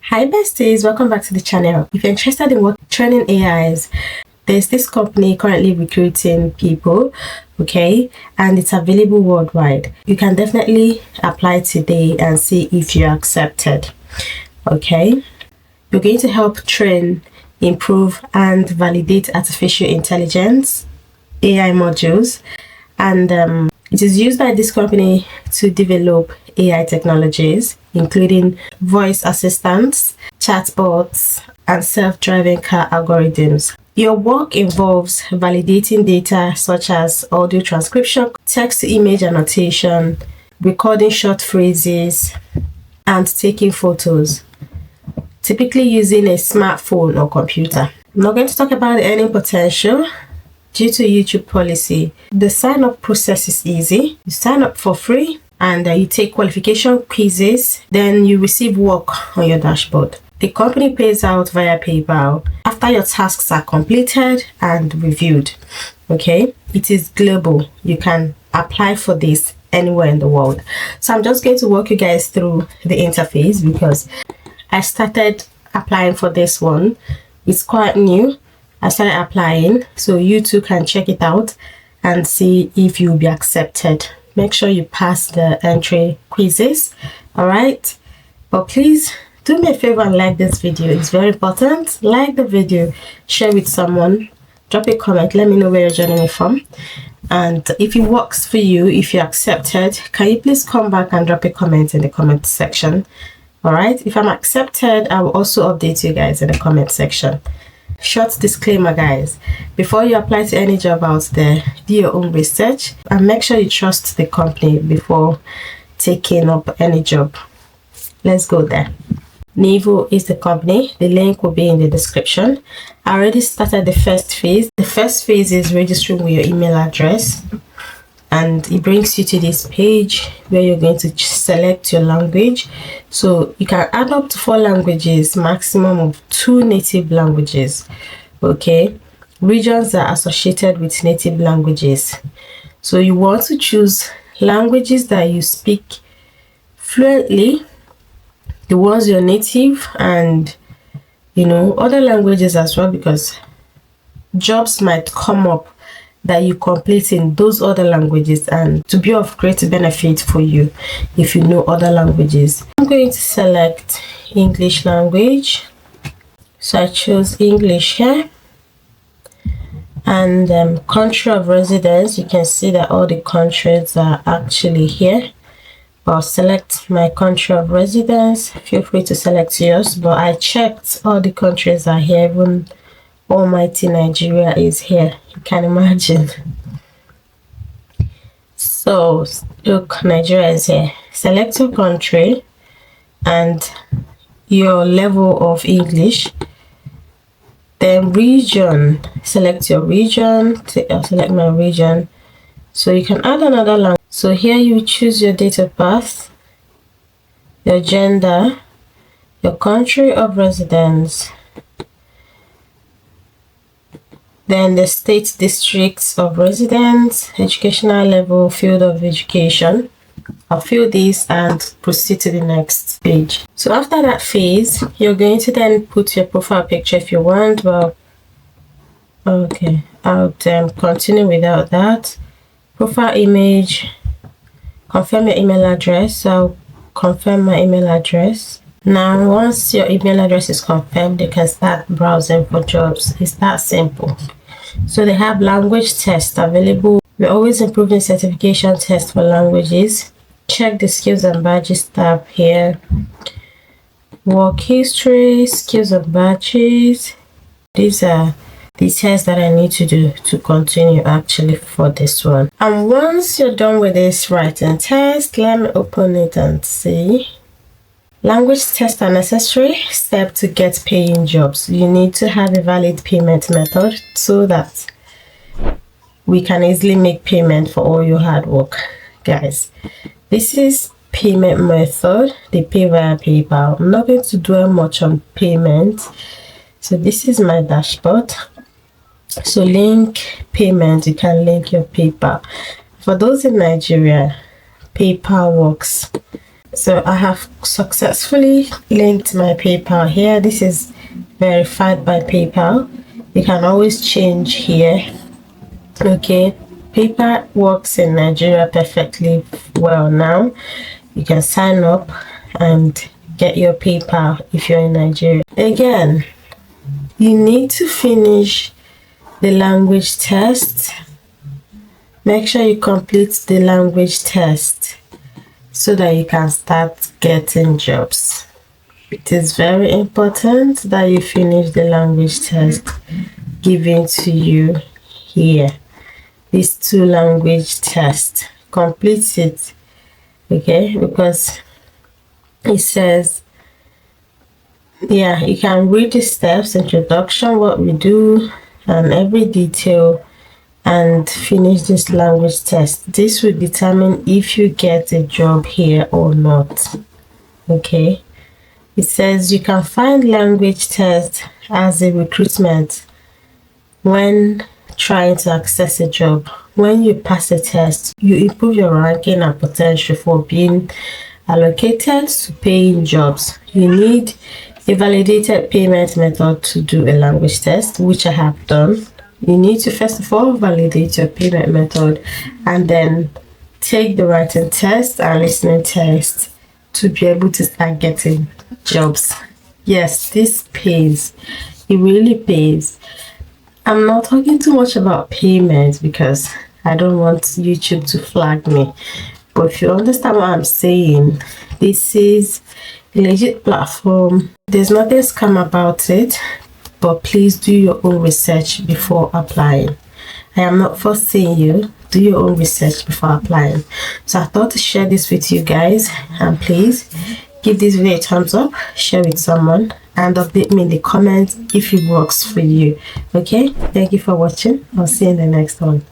Hi besties, welcome back to the channel. If you're interested in what training AIs, there's this company currently recruiting people, okay, and it's available worldwide. You can definitely apply today and see if you're accepted. Okay, you're going to help train, improve and validate artificial intelligence AI modules, and it is used by this company to develop AI technologies, including voice assistants, chatbots, and self-driving car algorithms. Your work involves validating data such as audio transcription, text-to-image annotation, recording short phrases, and taking photos, typically using a smartphone or computer. I'm not going to talk about the earning potential. Due to YouTube policy, the sign-up process is easy. You sign up for free and you take qualification quizzes, then you receive work on your dashboard. The company pays out via PayPal after your tasks are completed and reviewed. Okay, it is global. You can apply for this anywhere in the world. So I'm just going to walk you guys through the interface because I started applying for this one. It's quite new. I started applying, so you too can check it out and see if you'll be accepted. Make sure you pass the entry quizzes, all right? But please do me a favor and like this video. It's very important. Like the video, share with someone, drop a comment, let me know where you're joining me from. And if it works for you, if you're accepted, can you please come back and drop a comment in the comment section? All right, if I'm accepted, I will also update you guys in the comment section. Short disclaimer guys, before you apply to any job out there, do your own research and make sure you trust the company before taking up any job. Let's go there. Nivo is the company. The link will be in the description. I already started the first phase. The first phase is registering with your email address, and it brings you to this page where you're going to select your language. So you can add up to 4 languages, maximum of 2 native languages. Okay, regions are associated with native languages, so you want to choose languages that you speak fluently, the ones you're native, and other languages as well, because jobs might come up that you complete in those other languages and to be of great benefit for you if you know other languages. I'm going to select English language, so I chose English here, and country of residence, you can see that all the countries are actually here. I'll select my country of residence. Feel free to select yours, but I checked all the countries are here. Even almighty Nigeria is here, you can imagine. So look, Nigeria is here. Select your country and your level of English, then region, select your region. I'll select my region, so you can add another language. So here you choose your date of birth, your gender, your country of residence, then the state, districts of residence, educational level, field of education. I'll fill this and proceed to the next page. So after that phase, you're going to then put your profile picture if you want. Well, okay, I'll continue without that. Profile image, confirm your email address. So I'll confirm my email address. Now, once your email address is confirmed, you can start browsing for jobs. It's that simple. So they have language tests available. We're always improving certification tests for languages. Check the skills and badges tab here. Work history, skills and badges. These are the tests that I need to do to continue actually for this one. And once you're done with this writing test, let me open it and see. Language tests are necessary step to get paying jobs. You need to have a valid payment method so that we can easily make payment for all your hard work. Guys, this is payment method. They pay via PayPal. I'm not going to dwell much on payment. So this is my dashboard. So link payment, you can link your PayPal. For those in Nigeria, PayPal works. So I have successfully linked my PayPal here. This is verified by PayPal. You can always change here. Okay, PayPal works in Nigeria perfectly well now. You can sign up and get your PayPal if you're in Nigeria. Again, you need to finish the language test. Make sure you complete the language test so that you can start getting jobs. It is very important that you finish the language test given to you here. These 2 language tests. Complete it, okay? Because it says, yeah, you can read the steps, introduction, what we do, and every detail, and finish this language test. This will determine if you get a job here or not. Okay, it says you can find language test as a recruitment when trying to access a job. When you pass a test, you improve your ranking and potential for being allocated to paying jobs. You need a validated payment method to do a language test, which I have done. You need to first of all validate your payment method and then take the writing test and listening test to be able to start getting jobs. Yes, this pays. It really pays. I'm not talking too much about payments because I don't want YouTube to flag me. But if you understand what I'm saying, this is a legit platform. There's nothing scam about it. But please do your own research before applying. I am not forcing you. Do your own research before applying. So I thought to share this with you guys, and please give this video a thumbs up, share with someone, and update me in the comments if it works for you. Okay, thank you for watching. I'll see you in the next one.